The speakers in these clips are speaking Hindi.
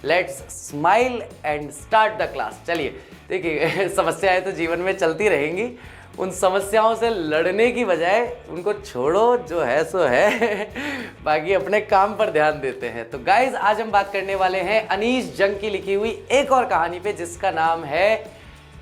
Let's smile and start the class. चलिए देखिए, समस्याएं तो जीवन में चलती रहेंगी, उन समस्याओं से लड़ने की बजाय उनको छोड़ो, जो है सो है बाकी अपने काम पर ध्यान देते हैं। तो गाइज आज हम बात करने वाले हैं अनीश जंग की लिखी हुई एक और कहानी पे, जिसका नाम है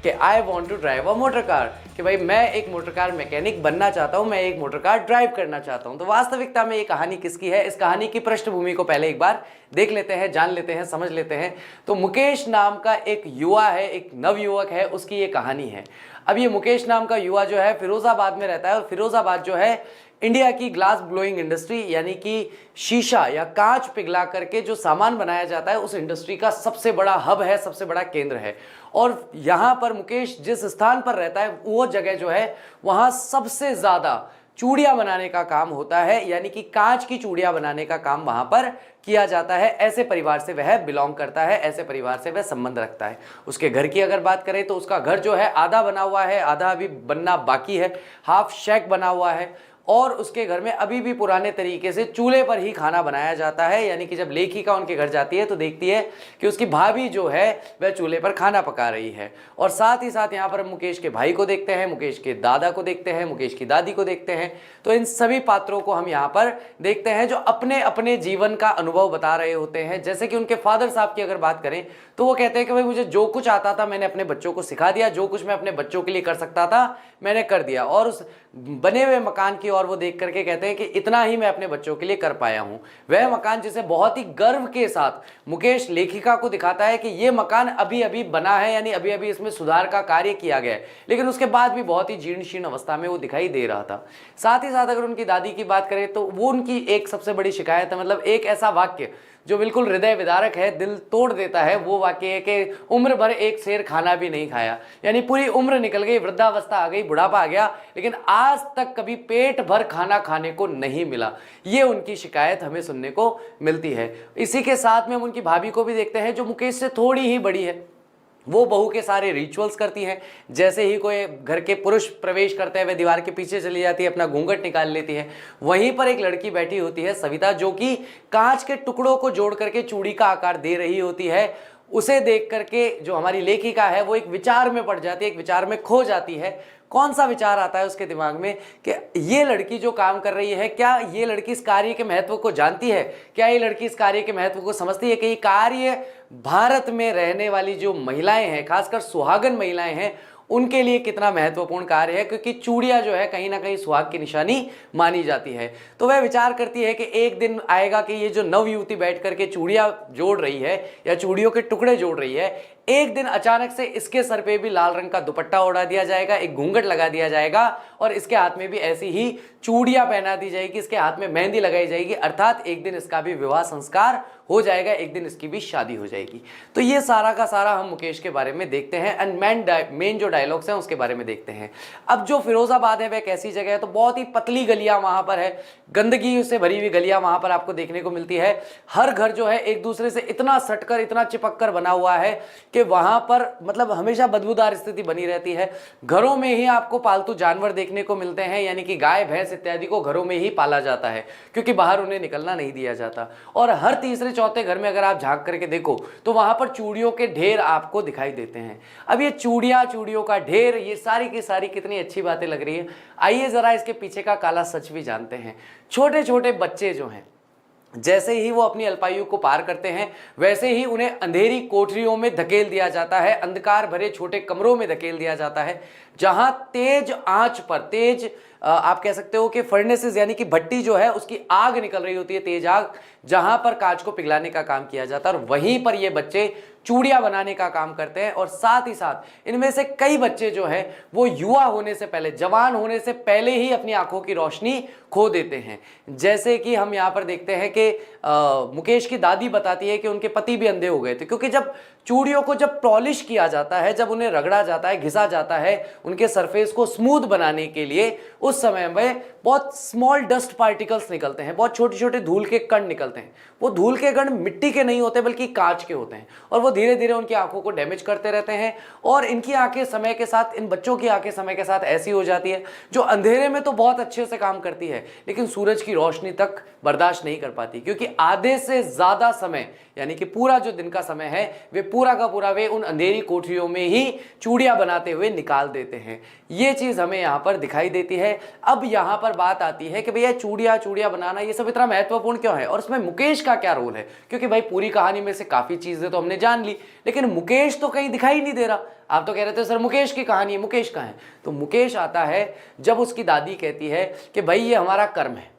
कि I want to drive a motor car. कि भाई मैं एक मोटर कार मैकेनिक बनना चाहता हूं, मैं एक मोटर कार ड्राइव करना चाहता हूं। तो वास्तविकता में ये कहानी किसकी है, इस कहानी की पृष्ठभूमि को पहले एक बार देख लेते हैं, जान लेते हैं, समझ लेते हैं। तो मुकेश नाम का एक युवा है, एक नवयुवक है, उसकी ये कहानी है। अब ये मुकेश नाम का युवा जो है फिरोजाबाद में रहता है, और फिरोजाबाद जो है इंडिया की ग्लास ब्लोइंग इंडस्ट्री यानी कि शीशा या कांच पिघला करके जो सामान बनाया जाता है उस इंडस्ट्री का सबसे बड़ा हब है, सबसे बड़ा केंद्र है। और यहाँ पर मुकेश जिस स्थान पर रहता है वो जगह जो है वहाँ सबसे ज़्यादा चूड़ियाँ बनाने का काम होता है, यानी कि कांच की चूड़ियाँ बनाने का काम वहाँ पर किया जाता है। ऐसे परिवार से वह बिलोंग करता है, ऐसे परिवार से वह संबंध रखता है। उसके घर की अगर बात करें तो उसका घर जो है आधा बना हुआ है, आधा अभी बनना बाकी है, हाफ शेक बना हुआ है। और उसके घर में अभी भी पुराने तरीके से चूल्हे पर ही खाना बनाया जाता है, यानी कि जब लेखिका उनके घर जाती है तो देखती है कि उसकी भाभी जो है वह चूल्हे पर खाना पका रही है। और साथ ही साथ यहाँ पर हम मुकेश के भाई को देखते हैं, मुकेश के दादा को देखते हैं, मुकेश की दादी को देखते हैं। तो इन सभी पात्रों को हम यहाँ पर देखते हैं जो अपने अपने जीवन का अनुभव बता रहे होते हैं। जैसे कि उनके फादर साहब की अगर बात करें तो वो कहते हैं कि भाई मुझे जो कुछ आता था मैंने अपने बच्चों को सिखा दिया, जो कुछ मैं अपने बच्चों के लिए कर सकता था मैंने कर दिया। और उस बने हुए मकान की और वो देख करके कहते हैं कि इतना ही मैं अपने बच्चों के लिए कर पाया हूं। वह मकान जिसे बहुत ही गर्व के साथ मुकेश लेखिका को दिखाता है कि ये मकान अभी अभी बना है, यानी अभी अभी इसमें सुधार का कार्य किया गया है, लेकिन उसके बाद भी बहुत ही जीर्ण शीर्ण अवस्था में वो दिखाई दे रहा था। साथ ही साथ अगर उनकी दादी की बात करें तो वो उनकी एक सबसे बड़ी शिकायत है, मतलब एक ऐसा वाक्य जो बिल्कुल हृदय विदारक है, दिल तोड़ देता है, वो वाक्य है कि उम्र भर एक सेर खाना भी नहीं खाया। यानी पूरी उम्र निकल गई, वृद्धावस्था आ गई, बुढ़ापा आ गया, लेकिन आज तक कभी पेट भर खाना खाने को नहीं मिला। ये उनकी शिकायत हमें सुनने को मिलती है। इसी के साथ में हम उनकी भाभी को भी देखते हैं जो मुकेश से थोड़ी ही बड़ी है। वो बहू के सारे रिचुअल्स करती हैं। जैसे ही कोई घर के पुरुष प्रवेश करते हैं वह दीवार के पीछे चली जाती है, अपना घूंघट निकाल लेती है। वहीं पर एक लड़की बैठी होती है सविता, जो कि कांच के टुकड़ों को जोड़ करके चूड़ी का आकार दे रही होती है। उसे देख करके जो हमारी लेखिका है वो एक विचार में पड़ जाती है, एक विचार में खो जाती है। कौन सा विचार आता है उसके दिमाग में कि ये लड़की जो काम कर रही है, क्या ये लड़की इस कार्य के महत्व को जानती है, क्या ये लड़की इस कार्य के महत्व को समझती है कि ये कार्य भारत में रहने वाली जो महिलाएं हैं, खासकर सुहागन महिलाएं हैं, उनके लिए कितना महत्वपूर्ण कार्य है, क्योंकि चूड़ियां जो है कहीं ना कहीं सुहाग की निशानी मानी जाती है। तो वह विचार करती है कि एक दिन आएगा कि ये जो नवयुवती बैठ करके चूड़ियां जोड़ रही है या चूड़ियों के टुकड़े जोड़ रही है, एक दिन अचानक से इसके सर पे भी लाल रंग का दुपट्टा ओढ़ा दिया जाएगा, एक घूंघट लगा दिया जाएगा और इसके हाथ में भी ऐसी ही चूड़ियां पहना दी जाएगी, इसके हाथ में मेहंदी लगाई जाएगी, अर्थात एक दिन इसका भी विवाह संस्कार हो जाएगा, एक दिन इसकी भी शादी हो जाएगी। तो ये सारा का सारा हम मुकेश के बारे में देखते हैं एंड मेन जो डायलॉग्स हैं उसके बारे में देखते हैं। अब जो फिरोजाबाद है वह कैसी जगह है, तो बहुत ही पतली गलियां वहां पर है, गंदगी से भरी हुई गलियां वहां पर आपको देखने को मिलती है। हर घर जो है एक दूसरे से इतना सटकर, इतना चिपक कर बना हुआ है कि वहां पर मतलब हमेशा बदबूदार स्थिति बनी रहती है। घरों में ही आपको पालतू जानवर देखने को मिलते हैं, यानी कि गाय भैंस इत्यादि को घरों में ही पाला जाता है, क्योंकि बाहर उन्हें निकलना नहीं दिया जाता। और हर तीसरे चौथे घर में अगर आप झांक करके देखो तो वहां पर चूड़ियों के ढेर आपको दिखाई देते हैं। अब ये चूड़ियों का ढेर, ये सारी की सारी कितनी अच्छी बातें लग रही है। आइए जरा इसके पीछे का काला सच भी जानते हैं। छोटे छोटे बच्चे जो हैं, जैसे ही वो अपनी अल्पायु को पार करते हैं वैसे ही उन्हें अंधेरी कोठरियों में धकेल दिया जाता है, अंधकार भरे छोटे कमरों में धकेल दिया जाता है, जहां तेज आंच पर, तेज आप कह सकते हो कि फर्नेसेस यानी कि भट्टी जो है उसकी आग निकल रही होती है, तेज आग, जहां पर कांच को पिघलाने का काम किया जाता है। और वहीं पर ये बच्चे चूड़ियां बनाने का काम करते हैं। और साथ ही साथ इनमें से कई बच्चे जो हैं वो युवा होने से पहले, जवान होने से पहले ही अपनी आंखों की रोशनी खो देते हैं। जैसे कि हम यहाँ पर देखते हैं कि मुकेश की दादी बताती है कि उनके पति भी अंधे हो गए थे, क्योंकि जब चूड़ियों को जब पॉलिश किया जाता है, जब उन्हें रगड़ा जाता है, घिसा जाता है उनके सरफेस को स्मूथ बनाने के लिए, उस समय में बहुत स्मॉल डस्ट पार्टिकल्स निकलते हैं, बहुत छोटे छोटे धूल के कण निकलते हैं। वो धूल के कण मिट्टी के नहीं होते बल्कि कांच के होते हैं, और वो धीरे धीरे उनकी आंखों को डैमेज करते रहते हैं। और इनकी आंखें समय के साथ, इन बच्चों की आंखें समय के साथ ऐसी हो जाती है जो अंधेरे में तो बहुत अच्छे से काम करती है, लेकिन सूरज की रोशनी तक बर्दाश्त नहीं कर पाती, क्योंकि आधे से ज्यादा समय, यानी कि पूरा जो दिन का समय है, वे पूरा का पूरा वे उन अंधेरी कोठरियों में ही चूड़ियां बनाते हुए निकाल देते हैं। ये चीज हमें यहाँ पर दिखाई देती है। अब यहाँ पर बात आती है कि भैया चूड़ियां बनाना ये सब इतना महत्वपूर्ण क्यों है, और इसमें मुकेश का क्या रोल है? क्योंकि भाई पूरी कहानी में से काफी चीजें तो हमने जान ली, लेकिन मुकेश तो कहीं दिखाई नहीं दे रहा। आप तो कह रहे थे सर मुकेश की कहानी है, मुकेश कहाँ है? तो मुकेश आता है जब उसकी दादी कहती है कि भाई ये हमारा कर्म है,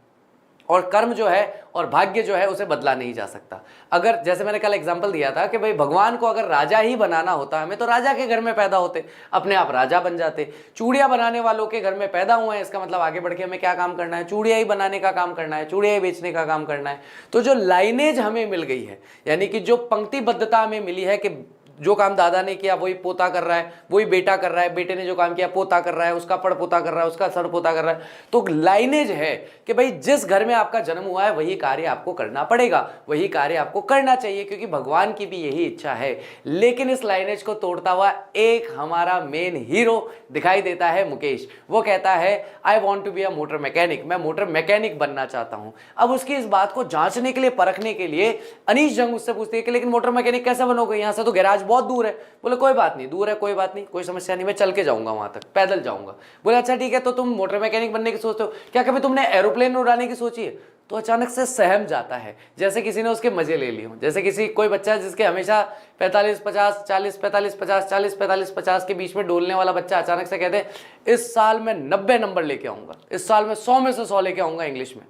और कर्म जो है और भाग्य जो है उसे बदला नहीं जा सकता। अगर जैसे मैंने कल एग्जांपल दिया था कि भाई भगवान को अगर राजा ही बनाना होता हमें, तो राजा के घर में पैदा होते, अपने आप राजा बन जाते। चूड़ियां बनाने वालों के घर में पैदा हुए हैं, इसका मतलब आगे बढ़ के हमें क्या काम करना है? चूड़ियां ही बनाने का काम करना है, चूड़ियां ही बेचने का काम करना है। तो जो लाइनेज हमें मिल गई है, यानी कि जो पंक्तिबद्धता हमें मिली है कि जो काम दादा ने किया वही पोता कर रहा है, वही बेटा कर रहा है, बेटे ने जो काम किया पोता कर रहा है, उसका पड़ पोता कर रहा है, उसका सड़ पोता कर रहा है। तो लाइनेज है कि भाई जिस घर में आपका जन्म हुआ है वही कार्य आपको करना पड़ेगा, वही कार्य आपको करना चाहिए, क्योंकि भगवान की भी यही इच्छा है। लेकिन इस लाइनेज को तोड़ता हुआ एक हमारा मेन हीरो दिखाई देता है, मुकेश। वो कहता है I want to be a motor mechanic, मैं मोटर मैकेनिक बनना चाहता हूं। अब उसकी इस बात को जांचने के लिए, परखने के लिए अनीश जंग उससे पूछती है कि लेकिन मोटर मैकेनिक कैसे बनोगे, यहां से तो गैराज बहुत दूर है। बोले कोई बात नहीं, दूर है कोई बात नहीं, कोई समस्या नहीं, मैं चल के जाऊंगा वहां तक, पैदल जाऊंगा। बोले अच्छा ठीक है, तो तुम मोटर मैकेनिक बनने की सोचते हो, क्या कभी तुमने एरोप्लेन उड़ाने की सोची है? तो अचानक से सहम जाता है, जैसे किसी ने उसके मजे ले लिए हो। जैसे किसी कोई बच्चा जिसके हमेशा 45-50 40 45-50 40 45-50 के बीच में डोलने वाला बच्चा अचानक से कहते इस साल मैं 90 नंबर लेके आऊंगा, इस साल मैं 100 में से 100 लेके आऊंगा इंग्लिश में।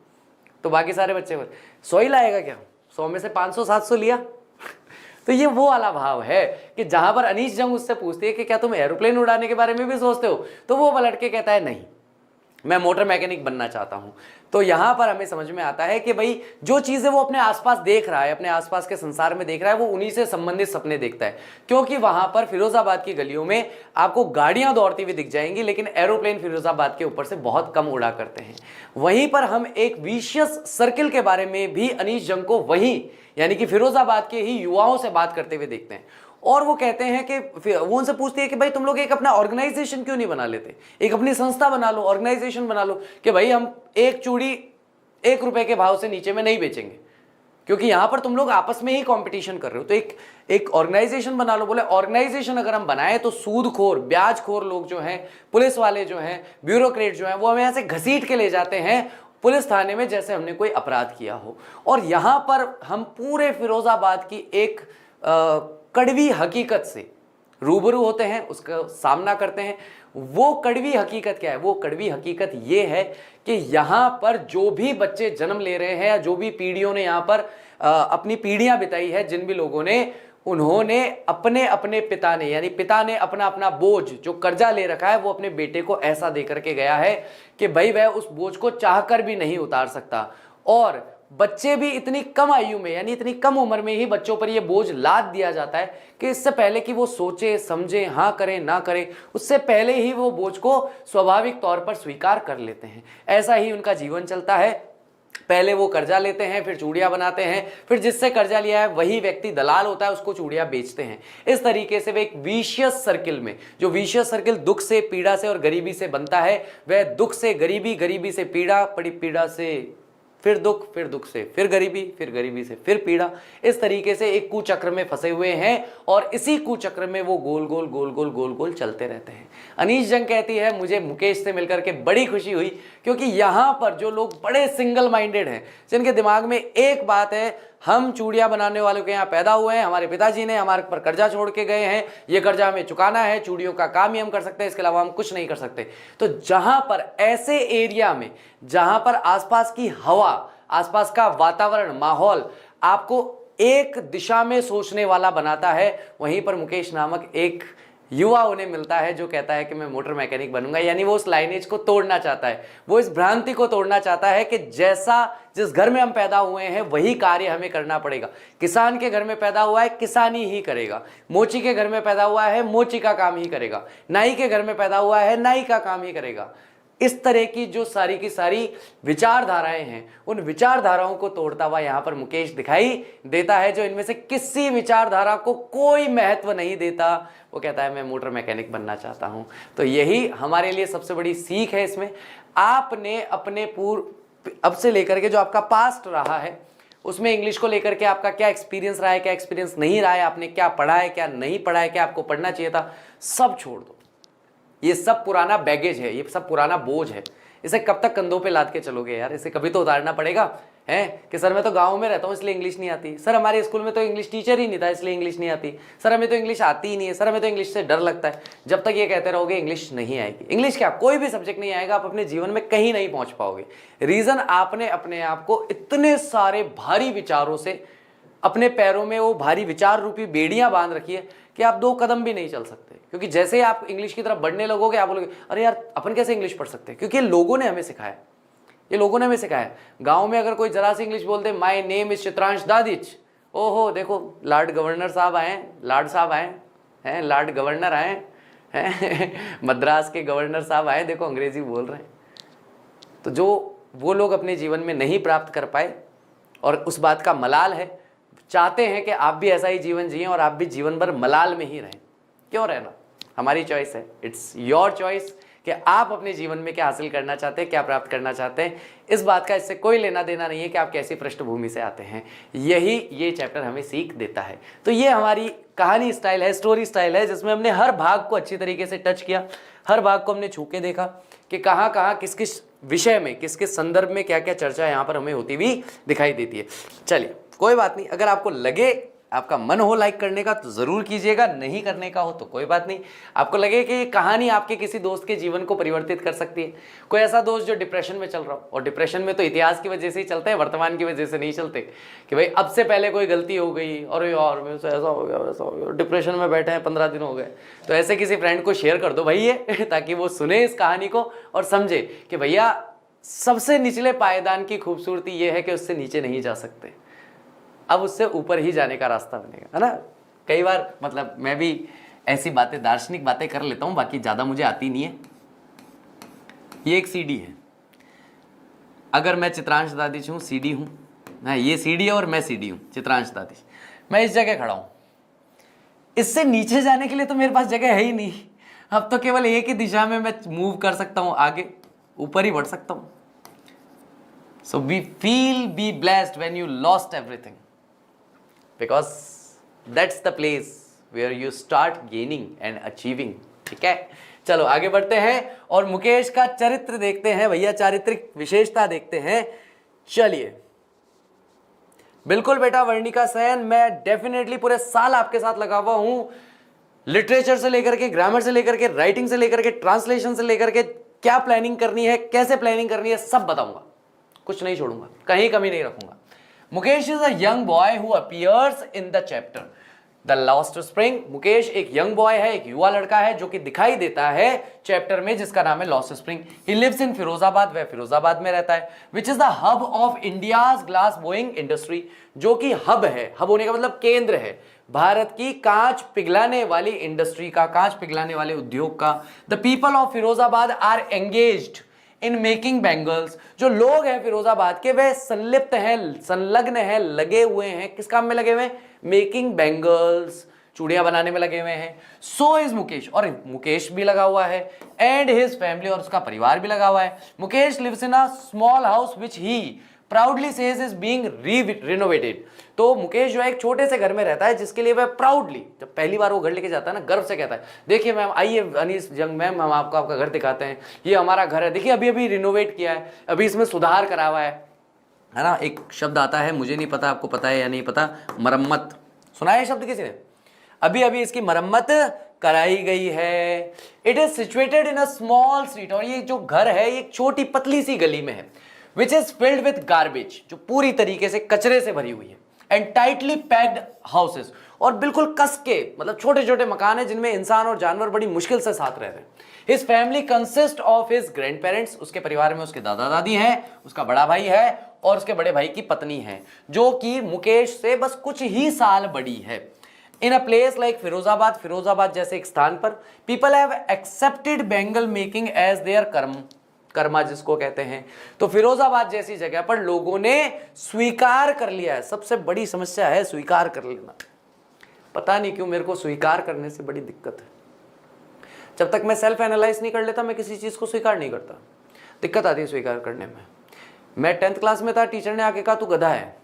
तो बाकी सारे बच्चे 100 ही लाएगा क्या? 100 में से 500-700 लिया। तो ये वो वाला भाव है कि जहां पर अनीश जंग उससे पूछती है कि क्या तुम एरोप्लेन उड़ाने के बारे में भी सोचते हो, तो वो पलट के कहता है नहीं, मैं मोटर मैकेनिक बनना चाहता हूं। तो यहां पर हमें समझ में आता है कि भाई जो चीजें वो अपने आसपास देख रहा है, अपने आसपास के संसार में देख रहा है, वो उन्हीं से संबंधित सपने देखता है। क्योंकि वहां पर फिरोजाबाद की गलियों में आपको गाड़ियां दौड़ती हुई दिख जाएंगी, लेकिन एरोप्लेन फिरोजाबाद के ऊपर से बहुत कम उड़ा करते हैं। वहीं पर हम एक विशियस सर्किल के बारे में भी अनीश जंग को वहीं, यानी कि फिरोजाबाद के ही युवाओं से बात करते हुए देखते हैं। और वो कहते हैं कि वो उनसे पूछती है कि भाई तुम लोग एक अपना ऑर्गेनाइजेशन क्यों नहीं बना लेते, एक अपनी संस्था बना लो, ऑर्गेनाइजेशन बना लो कि भाई हम एक चूड़ी 1 रुपए के भाव से नीचे में नहीं बेचेंगे, क्योंकि यहां पर तुम लोग आपस में ही कंपटीशन कर रहे हो, तो एक ऑर्गेनाइजेशन बना लो। बोले ऑर्गेनाइजेशन अगर हम बनाए तो सूदखोर, ब्याजखोर लोग जो हैं, पुलिस वाले जो हैं, ब्यूरोक्रेट जो हैं, वो हमें यहां से घसीट के ले जाते हैं पुलिस थाने में, जैसे हमने कोई अपराध किया हो। और यहां पर हम पूरे फिरोजाबाद की एक कड़वी हकीकत से रूबरू होते हैं, उसका सामना करते हैं। वो कड़वी हकीकत क्या है? वो कड़वी हकीकत ये है कि यहाँ पर जो भी बच्चे जन्म ले रहे हैं, या जो भी पीढ़ियों ने यहाँ पर अपनी पीढ़ियां बिताई है, जिन भी लोगों ने, उन्होंने अपने अपने पिता ने, यानी पिता ने अपना अपना बोझ जो कर्जा ले रखा है वो अपने बेटे को ऐसा दे करके गया है कि भाई वह उस बोझ को चाहकर भी नहीं उतार सकता। और बच्चे भी इतनी कम आयु में, यानी इतनी कम उम्र में ही बच्चों पर यह बोझ लाद दिया जाता है कि इससे पहले कि वो सोचे समझे, हाँ करें ना करें, उससे पहले ही वो बोझ को स्वाभाविक तौर पर स्वीकार कर लेते हैं। ऐसा ही उनका जीवन चलता है। पहले वो कर्जा लेते हैं, फिर चूड़ियां बनाते हैं, फिर जिससे कर्जा लिया है वही व्यक्ति दलाल होता है, उसको चूड़ियां बेचते हैं। इस तरीके से वे एक विशियस सर्किल में, जो विशियस सर्किल दुख से, पीड़ा से और गरीबी से बनता है, वह दुख से गरीबी, गरीबी से पीड़ा, पीड़ा से फिर दुख, फिर दुख से फिर गरीबी से फिर पीड़ा, इस तरीके से एक कुचक्र में फंसे हुए हैं। और इसी कुचक्र में वो गोल गोल गोल गोल गोल गोल चलते रहते हैं। अनीश जंग कहती है मुझे मुकेश से मिलकर के बड़ी खुशी हुई, क्योंकि यहाँ पर जो लोग बड़े सिंगल माइंडेड हैं, जिनके दिमाग में एक बात है, हम चूड़ियां बनाने वालों के यहाँ पैदा हुए हैं, हमारे पिताजी ने हमारे पर कर्जा छोड़ के गए हैं, ये कर्जा हमें चुकाना है, चूड़ियों का काम ही हम कर सकते हैं, इसके अलावा हम कुछ नहीं कर सकते। तो जहां पर ऐसे एरिया में, जहां पर आसपास की हवा, आसपास का वातावरण, माहौल आपको एक दिशा में सोचने वाला बनाता है, वहीं पर मुकेश नामक एक युवा उन्हें मिलता है जो कहता है कि मैं मोटर मैकेनिक बनूंगा, यानी वो उस लाइनेज को तोड़ना चाहता है, वो इस भ्रांति को तोड़ना चाहता है कि जैसा जिस घर में हम पैदा हुए हैं वही कार्य हमें करना पड़ेगा। किसान के घर में पैदा हुआ है, किसानी ही करेगा। मोची के घर में पैदा हुआ है, मोची का काम ही करेगा। नाई के घर में पैदा हुआ है, नाई का काम ही करेगा। इस तरह की जो सारी की सारी विचारधाराएं हैं, उन विचारधाराओं को तोड़ता हुआ यहां पर मुकेश दिखाई देता है, जो इनमें से किसी विचारधारा को कोई महत्व नहीं देता। वो कहता है मैं मोटर मैकेनिक बनना चाहता हूं। तो यही हमारे लिए सबसे बड़ी सीख है इसमें। आपने अपने अब से लेकर के जो आपका पास्ट रहा है उसमें इंग्लिश को लेकर के आपका क्या एक्सपीरियंस रहा है, क्या एक्सपीरियंस नहीं रहा है, आपने क्या पढ़ा है, क्या नहीं पढ़ा है, क्या आपको पढ़ना चाहिए था, सब छोड़ दो। ये सब पुराना बैगेज है, ये सब पुराना बोझ है। इसे कब तक कंधों पे लाद के चलोगे यार? इसे कभी तो उतारना पड़ेगा। है कि सर मैं तो गांव में रहता हूँ इसलिए इंग्लिश नहीं आती, सर हमारे स्कूल में तो इंग्लिश टीचर ही नहीं था इसलिए इंग्लिश नहीं आती, सर हमें तो इंग्लिश आती ही नहीं है, सर हमें तो इंग्लिश से डर लगता है। जब तक ये कहते रहोगे इंग्लिश नहीं आएगी, इंग्लिश क्या कोई भी सब्जेक्ट नहीं आएगा, आप अपने जीवन में कहीं नहीं पहुंच पाओगे। रीजन, आपने अपने आप को इतने सारे भारी विचारों से, अपने पैरों में वो भारी विचार रूपी बेड़ियां बांध रखी है कि आप 2 कदम भी नहीं चल सकते। क्योंकि जैसे ही आप इंग्लिश की तरफ बढ़ने लगोगे आप बोलोगे अरे यार अपन कैसे इंग्लिश पढ़ सकते हैं, क्योंकि लोगों ने हमें सिखाया, ये लोगों ने हमें सिखाया। गांव में अगर कोई जरा सी इंग्लिश बोलते, my name is Chitransh Dadhich, ओहो देखो लॉर्ड गवर्नर साहब आए, लॉर्ड साहब आए हैं, लॉर्ड गवर्नर आए हैं मद्रास के गवर्नर साहब आए, देखो अंग्रेजी बोल रहे हैं। तो जो वो लोग अपने जीवन में नहीं प्राप्त कर पाए और उस बात का मलाल है, चाहते हैं कि आप भी ऐसा ही जीवन जिएं और आप भी जीवन भर मलाल में ही रहें। क्यों रहना, हमारी चॉइस है, इट्स योर चॉइस कि आप अपने जीवन में क्या हासिल करना चाहते हैं, क्या प्राप्त करना चाहते हैं। इस बात का इससे कोई लेना देना नहीं है कि आप कैसी पृष्ठभूमि से आते हैं, यही ये चैप्टर हमें सीख देता है। तो ये हमारी कहानी स्टाइल है, स्टोरी स्टाइल है, जिसमें हमने हर भाग को अच्छी तरीके से टच किया, हर भाग को हमने छू के देखा कि कहाँ कहाँ किस किस विषय में, किस किस संदर्भ में क्या क्या चर्चा यहाँ पर हमें होती हुई दिखाई देती है। चलिए कोई बात नहीं, अगर आपको लगे, आपका मन हो लाइक करने का तो जरूर कीजिएगा, नहीं करने का हो तो कोई बात नहीं। आपको लगे कि ये कहानी आपके किसी दोस्त के जीवन को परिवर्तित कर सकती है, कोई ऐसा दोस्त जो डिप्रेशन में चल रहा हो, और डिप्रेशन में तो इतिहास की वजह से ही चलते हैं, वर्तमान की वजह से नहीं चलते, कि भाई अब से पहले कोई गलती हो गई और यार मेरे से ऐसा हो गया वैसा हो गया, डिप्रेशन में बैठे हैं 15 दिन हो गए। तो ऐसे किसी फ्रेंड को शेयर कर दो भाई ये ताकि वो सुने इस कहानी को और समझे कि भैया सबसे निचले पायदान की खूबसूरती ये है कि उससे नीचे नहीं जा सकते, अब उससे ऊपर ही जाने का रास्ता बनेगा, है ना। कई बार मतलब मैं भी ऐसी बातें, दार्शनिक बातें कर लेता हूँ, बाकी ज़्यादा मुझे आती नहीं है। ये एक सीडी है, अगर मैं चित्रांश दादिश हूँ, सीडी हूँ, हाँ ये सीडी है और मैं सीडी हूँ, चित्रांश दादिश, मैं इस जगह खड़ा हूँ, इससे नीचे जाने के लिए तो मेरे पास जगह है ही नहीं। अब तो केवल एक ही दिशा में मैं मूव कर सकता हूँ, आगे ऊपर ही बढ़ सकता हूँ। So we feel be blessed when you lost everything, because that's the place where you start gaining and achieving। ठीक है, चलो आगे बढ़ते हैं और मुकेश का चरित्र देखते हैं भैया, चारित्रिक विशेषता देखते हैं। चलिए बिल्कुल बेटा वर्णिका सैन, मैं डेफिनेटली पूरे साल आपके साथ लगा हुआ हूं, लिटरेचर से लेकर के, ग्रामर से लेकर के, राइटिंग से लेकर के, ट्रांसलेशन से लेकर के, क्या प्लानिंग करनी है, कैसे प्लानिंग करनी है, सब बताऊंगा, कुछ नहीं छोड़ूंगा, कहीं कमी नहीं रखूंगा। Mukesh is a young boy who appears in the chapter the lost spring. Mukesh एक यंग बॉय है, एक युवा लड़का है जो कि दिखाई देता है चैप्टर में, जिसका नाम है lost spring. He lives in Firozabad, वह फिरोजाबाद में रहता है, which is the hub of India's glass blowing industry, जो कि हब है, हब होने का मतलब केंद्र है, भारत की कांच पिघलाने वाली इंडस्ट्री का, कांच पिघलाने वाले उद्योग का। The people of Firozabad are engaged in making bangles, जो लोग हैं फिरोजाबाद के वह संलिप्त हैं, संलग्न हैं, लगे हुए हैं, किस काम में लगे हुए हैं, मेकिंग बैंगल्स, चूड़ियां बनाने में लगे हुए हैं। सो इज मुकेश, और मुकेश भी लगा हुआ है, एंड हिज फैमिली, और उसका परिवार भी लगा हुआ है। Mukesh lives in a small house which he proudly says is being renovated. तो मुकेश जो है एक छोटे से घर में रहता है, जिसके लिए वह प्राउडली, जब पहली बार वो घर लेके जाता है ना, गर्व से कहता है, देखिए मैम, आइए अनीस जंग मैम, हम आपको आपका घर दिखाते हैं, ये हमारा घर है, देखिए अभी अभी रिनोवेट किया है, अभी इसमें सुधार करा हुआ है ना। एक शब्द आता है, मुझे नहीं पता आपको पता है या नहीं पता, मरम्मत, सुना है शब्द किसी ने? अभी अभी इसकी मरम्मत कराई गई है। It is situated in a small street, और ये जो घर है ये एक छोटी पतली सी गली में है, which is filled with garbage, जो पूरी तरीके से कचरे से भरी हुई है, एंड टाइटली पैक्ड हाउसेस, और बिल्कुल कस के, मतलब छोटे छोटे मकान है जिनमें इंसान और जानवर बड़ी मुश्किल से साथ रह रहे हैं। His family consist of his grand parents, उसके परिवार में उसके दादा दादी हैं, उसका बड़ा भाई है और उसके बड़े भाई की पत्नी है जो कि मुकेश से बस कुछ ही साल बड़ी है। In a place like Firozabad, Firozabad जैसे एक स्थान पर, people have accepted bangle making as their karma जिसको कहते हैं। तो फिरोजाबाद जैसी जगह पर लोगों ने स्वीकार कर लिया है। सबसे बड़ी समस्या है स्वीकार कर लेना। पता नहीं क्यों मेरे को स्वीकार करने से बड़ी दिक्कत है। जब तक मैं सेल्फ एनालाइज नहीं कर लेता मैं किसी चीज को स्वीकार नहीं करता। दिक्कत आती है स्वीकार करने में। मैं 10th क्लास में था, टीचर ने आके कहा तू गधा है।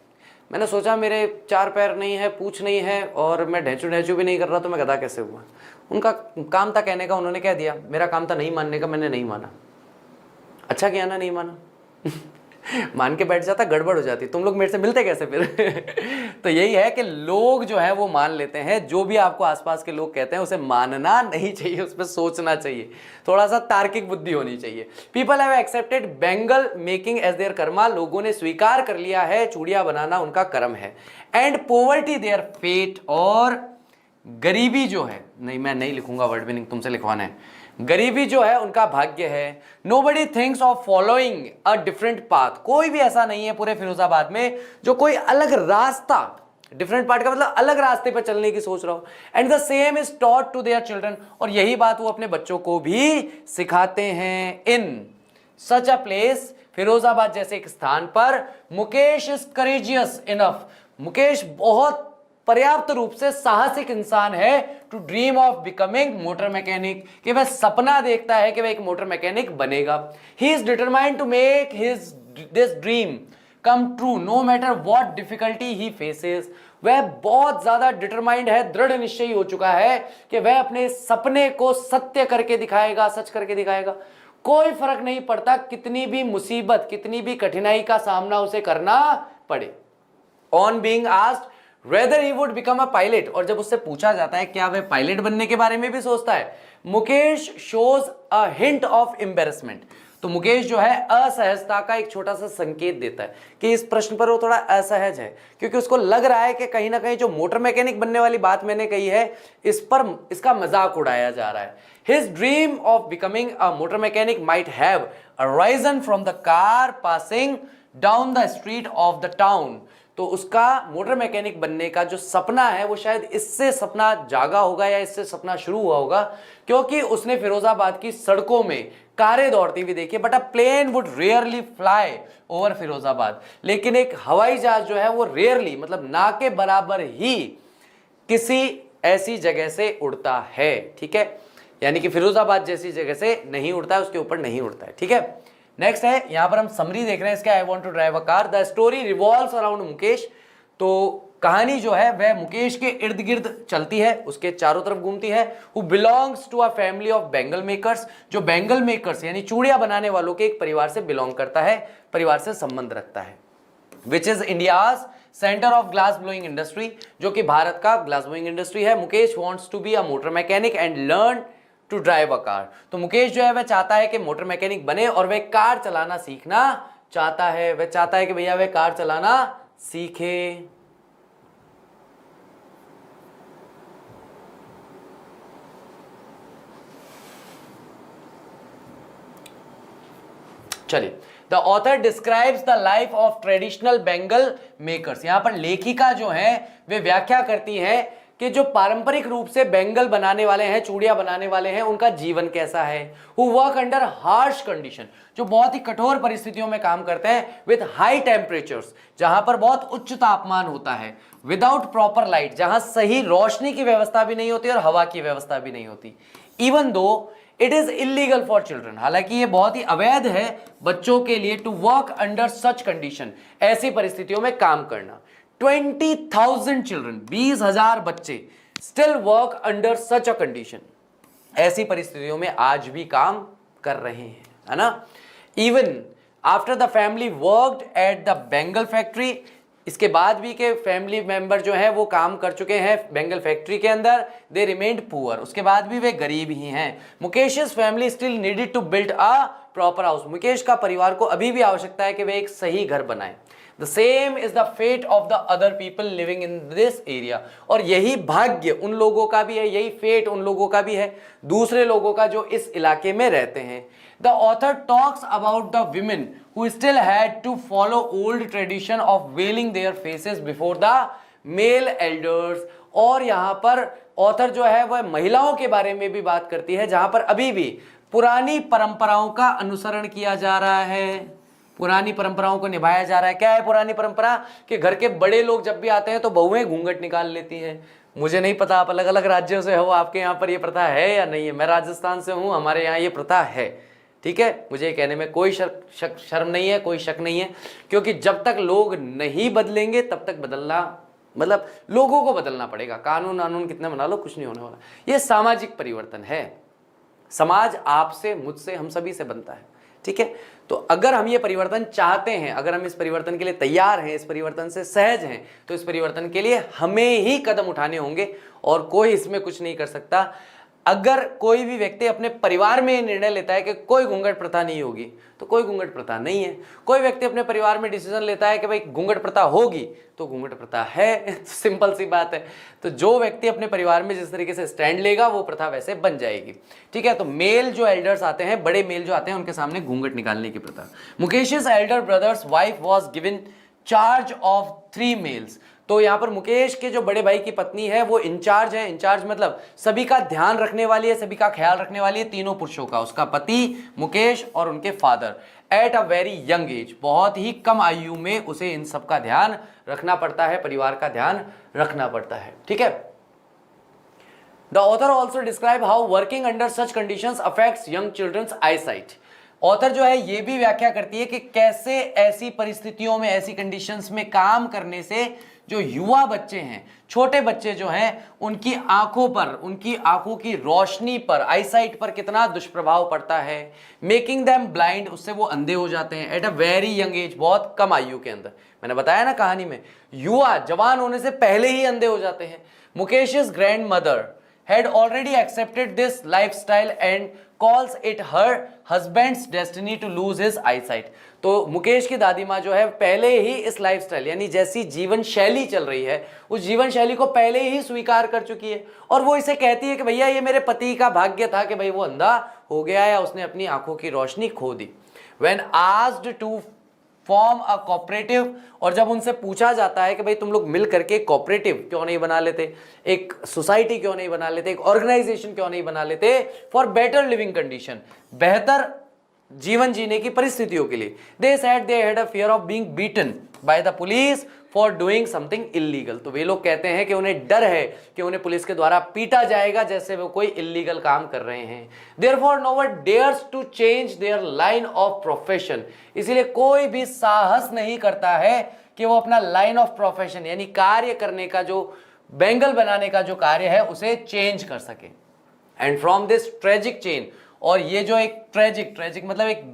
मैंने सोचा मेरे 4 पैर नहीं है, पूंछ नहीं है और मैं ढेंचू ढेंचू भी नहीं कर रहा, तो मैं गधा कैसे हुआ। उनका काम था कहने का, उन्होंने कह दिया। मेरा काम था नहीं मानने का, मैंने नहीं माना। अच्छा किया ना नहीं माना। मान के बैठ जाता गड़बड़ हो जाती। तुम लोग मेरे से मिलते कैसे फिर। तो यही है कि लोग जो है वो मान लेते हैं। जो भी आपको आसपास के लोग कहते हैं उसे मानना नहीं चाहिए, उस पर सोचना चाहिए, थोड़ा सा तार्किक बुद्धि होनी चाहिए। People have accepted bangle making as their karma, लोगों ने स्वीकार कर लिया है चूड़ियां बनाना उनका कर्म है। एंड पोवर्टी देयर फेट, और गरीबी जो है, नहीं मैं नहीं लिखूंगा वर्ड मीनिंग, तुमसे लिखवाना है। गरीबी जो है उनका भाग्य है। Nobody thinks of following a different path, कोई भी ऐसा नहीं है पूरे फिरोजाबाद में जो कोई अलग रास्ता, डिफरेंट पाथ का मतलब अलग रास्ते पर चलने की सोच रहा हो। And the same is taught to their children, और यही बात वो अपने बच्चों को भी सिखाते हैं। इन सच अ प्लेस, फिरोजाबाद जैसे एक स्थान पर, Mukesh is courageous enough, Mukesh बहुत पर्याप्त रूप से साहसिक इंसान है to dream of becoming motor mechanic, कि वह सपना देखता है कि वह एक मोटर मैकेनिक बनेगा। He is determined to make his this dream come true no matter what difficulty he faces, वह बहुत ज्यादा डिटरमाइंड है, दृढ़ निश्चयी हो चुका है कि वह अपने सपने को सत्य करके दिखाएगा, सच करके दिखाएगा। कोई फर्क नहीं पड़ता कितनी भी मुसीबत, कितनी भी कठिनाई का सामना उसे करना पड़े। On being asked whether he would become a pilot, और जब उससे पूछा जाता है क्या वह पायलट बनने के बारे में भी सोचता है, Mukesh shows a hint of embarrassment, तो मुकेश जो है असहजता का एक छोटा सा संकेत देता है कि इस प्रश्न पर वो थोड़ा असहज है, क्योंकि उसको लग रहा है कि कहीं ना कहीं जो मोटर मैकेनिक बनने वाली बात मैंने कही है इस पर इसका मजाक उड़ाया जा रहा है। His dream of becoming a motor mechanic might have arisen from the car passing down the street of the town, तो उसका मोटर मैकेनिक बनने का जो सपना है वो शायद इससे सपना जागा होगा या इससे सपना शुरू हुआ होगा, क्योंकि उसने फिरोजाबाद की सड़कों में कारें दौड़ती हुई देखी। But a plane would rarely fly over Firozabad, लेकिन एक हवाई जहाज जो है वो रेयरली, मतलब ना के बराबर ही किसी ऐसी जगह से उड़ता है। ठीक है, यानी कि फिरोजाबाद जैसी जगह से नहीं उड़ता है, उसके ऊपर नहीं उड़ता है। ठीक है, नेक्स्ट है, यहां पर हम समरी देख रहे हैं इसका, I want to drive a car. The story revolves around Mukesh, तो कहानी जो है वह मुकेश के इर्द गिर्द चलती है, उसके चारों तरफ घूमती है। Who belongs to a family of bangle makers, जो बैंगल मेकर्स यानी चूड़ियां बनाने वालों के एक परिवार से बिलोंग करता है, परिवार से संबंध रखता है। Which is India's centre of glass blowing industry, जो कि भारत का ग्लास ब्लोइंग इंडस्ट्री है। Mukesh wants to be a motor mechanic and learn to drive a car, तो मुकेश जो है वह चाहता है कि मोटर मैकेनिक बने और वह कार चलाना सीखना चाहता है। वह चाहता है कि भैया वह कार चलाना सीखे। चलिए, the author describes the life of traditional bangle makers, यहां पर लेखिका जो है वे व्याख्या करती है कि जो पारंपरिक रूप से बैंगल बनाने वाले हैं, चूड़ियां बनाने वाले हैं, उनका जीवन कैसा है। Who work under harsh condition, जो बहुत ही कठोर परिस्थितियों में काम करते हैं। विद हाई टेम्परेचर्स, जहां पर बहुत उच्च तापमान होता है। विदाउट प्रॉपर लाइट, जहां सही रोशनी की व्यवस्था भी नहीं होती और हवा की व्यवस्था भी नहीं होती। Even though it is illegal for children, हालांकि ये बहुत ही अवैध है बच्चों के लिए to work under such condition, ऐसी परिस्थितियों में काम करना। 20,000 चिल्ड्रन, 20,000 बच्चे still work under such a condition, ऐसी परिस्थितियों में आज भी काम कर रहे हैं, है ना। Even after the family worked at the bangle factory, इसके बाद भी के फैमिली मेंबर जो है वो काम कर चुके हैं बैंगल फैक्ट्री के अंदर। दे रिमेन्ड पुअर, उसके बाद भी वे गरीब ही हैं। Mukesh's family still needed to build a proper house. Mukesh का परिवार को अभी भी आवश्यकता है कि वे एक सही घर बनाएं। The same is the fate of the other people living in this area। और यही भाग्य उन लोगों का भी है, यही फेट उन लोगों का भी है, दूसरे लोगों का जो इस इलाके में रहते हैं। The author talks about the women who still had to follow old tradition of veiling their faces before the male elders। और यहाँ पर ऑथर जो है वह महिलाओं के बारे में भी बात करती है, जहां पर अभी भी पुरानी परंपराओं का अनुसरण किया जा रहा है, पुरानी परंपराओं को निभाया जा रहा है। क्या है पुरानी परंपरा? कि घर के बड़े लोग जब भी आते हैं तो बहुएं घूंघट निकाल लेती हैं। मुझे नहीं पता आप अलग अलग राज्यों से हो, आपके यहाँ पर ये प्रथा है या नहीं है। मैं राजस्थान से हूँ, हमारे यहाँ ये प्रथा है, ठीक है। मुझे ये कहने में कोई शर्म नहीं है, कोई शक नहीं है, क्योंकि जब तक लोग नहीं बदलेंगे तब तक बदलना, मतलब लोगों को बदलना पड़ेगा। कानून कितने बना लो, कुछ नहीं होने वाला। ये सामाजिक परिवर्तन है। समाज आपसे, मुझसे, हम सभी से बनता है, ठीक है। तो अगर हम ये परिवर्तन चाहते हैं, अगर हम इस परिवर्तन के लिए तैयार हैं, इस परिवर्तन से सहज हैं, तो इस परिवर्तन के लिए हमें ही कदम उठाने होंगे और कोई इसमें कुछ नहीं कर सकता। अगर कोई भी व्यक्ति अपने परिवार में निर्णय लेता है कि कोई घूंघट प्रथा नहीं होगी, तो कोई घूंघट प्रथा नहीं है। कोई व्यक्ति अपने परिवार में डिसीजन लेता है कि भाई घूंघट प्रथा होगी, तो घूंघट प्रथा है। सिंपल सी बात है। तो जो व्यक्ति अपने परिवार में जिस तरीके से स्टैंड लेगा वो प्रथा वैसे बन जाएगी, ठीक है। तो मेल जो एल्डर्स आते हैं, बड़े मेल जो आते हैं, उनके सामने घूंघट निकालने की प्रथा। Mukesh's elder brother's wife was given charge of 3 males. तो यहाँ पर मुकेश के जो बड़े भाई की पत्नी है वो इंचार्ज है। इंचार्ज मतलब सभी का ध्यान रखने वाली है, सभी का ख्याल रखने वाली है, तीनों पुरुषों का, उसका पति मुकेश और उनके father. At a very young age, बहुत ही कम आयु में उसे इन सब का ध्यान रखना पड़ता है, परिवार का ध्यान रखना पड़ता है, ठीक है। The author also describe how working under such conditions affects young children's eyesight. Author जो है ये भी व्याख्या करती है कि कैसे ऐसी परिस्थितियों में, ऐसी कंडीशंस में काम करने से जो युवा बच्चे हैं, छोटे बच्चे जो हैं, उनकी आंखों पर, उनकी आंखों की रोशनी पर, आईसाइट पर कितना दुष्प्रभाव पड़ता है। मेकिंग देम ब्लाइंड, उससे वो अंधे हो जाते हैं। At a very young age, बहुत कम आयु के अंदर। मैंने बताया ना कहानी में, युवा जवान होने से पहले ही अंधे हो जाते हैं। मुकेश's grandmother had already accepted this lifestyle and calls it her husband's destiny to lose his eyesight। तो मुकेश की दादी माँ जो है पहले ही इस लाइफस्टाइल, यानी जैसी जीवन शैली चल रही है, उस जीवन शैली को पहले ही स्वीकार कर चुकी है, और वो इसे कहती है कि भैया ये मेरे पति का भाग्य था कि भाई वो अंधा हो गया या उसने अपनी आंखों की रोशनी खो दी। When asked to form a cooperative, और जब उनसे पूछा जाता है कि भाई तुम लोग मिल करके कोऑपरेटिव क्यों नहीं बना लेते, एक सोसाइटी क्यों नहीं बना लेते, एक ऑर्गेनाइजेशन क्यों नहीं बना लेते फॉर बेटर लिविंग कंडीशन, बेहतर जीवन जीने की परिस्थितियों के लिए। They said they had a fear of being beaten by the police for doing something illegal. तो वे लोग कहते हैं कि उन्हें डर है कि उन्हें पुलिस के द्वारा पीटा जाएगा जैसे वो कोई इलीगल काम कर रहे हैं। Therefore no one dares to change their line of profession, इसीलिए कोई भी साहस नहीं करता है कि वो अपना लाइन ऑफ प्रोफेशन, यानी कार्य करने का, जो बैंगल बनाने का जो कार्य है, उसे चेंज कर सके। And from this tragic chain, और ये जो एक ट्रेजिक मतलब एक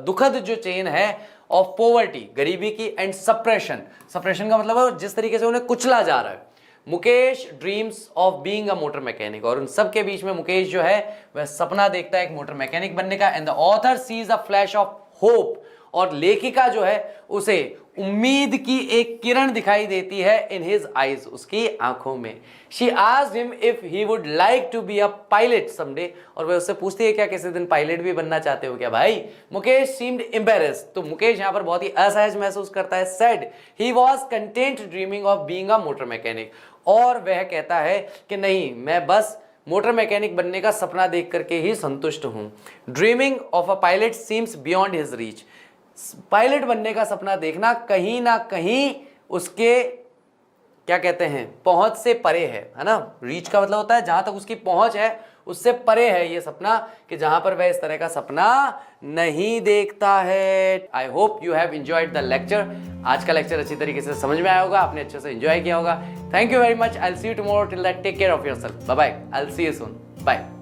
दुखद जो चेन है ऑफ पॉवर्टी, गरीबी की, एंड सप्रेशन का मतलब है जिस तरीके से उन्हें कुचला जा रहा है। Mukesh dreams of being a motor mechanic, और उन सब के बीच में मुकेश जो है वह सपना देखता है एक मोटर मैकेनिक बनने का। And the author sees a flash of hope, और लेखिका जो है उसे उम्मीद की एक किरण दिखाई देती है इन हिज आईज, उसकी आंखों में। She asked him if he would like to be a pilot someday, और वह उससे पूछती है क्या किसी दिन पायलट भी बनना चाहते हो क्या भाई। मुकेश सीम्ड एम्बैरेस्ड, तो मुकेश यहाँ पर बहुत ही असहज महसूस करता है। Said he was content dreaming of being a motor mechanic, और वह कहता है कि नहीं, मैं बस मोटर मैकेनिक बनने का सपना देख करके ही संतुष्ट हूं। Dreaming of a pilot seems beyond his reach, pilot बनने का सपना देखना कहीं ना कहीं उसके, क्या कहते हैं, पहुंच से परे है ना। रीच का मतलब होता है जहां तक उसकी पहुंच है उससे परे है ये सपना, कि जहां पर वह इस तरह का सपना नहीं देखता है। I hope you have enjoyed the lecture. आज का लेक्चर अच्छी तरीके से समझ में आया होगा, आपने अच्छे से एंजॉय किया होगा। Thank you very much. I will see you tomorrow. Till that take care of yourself. Bye bye. I will see you soon. Bye.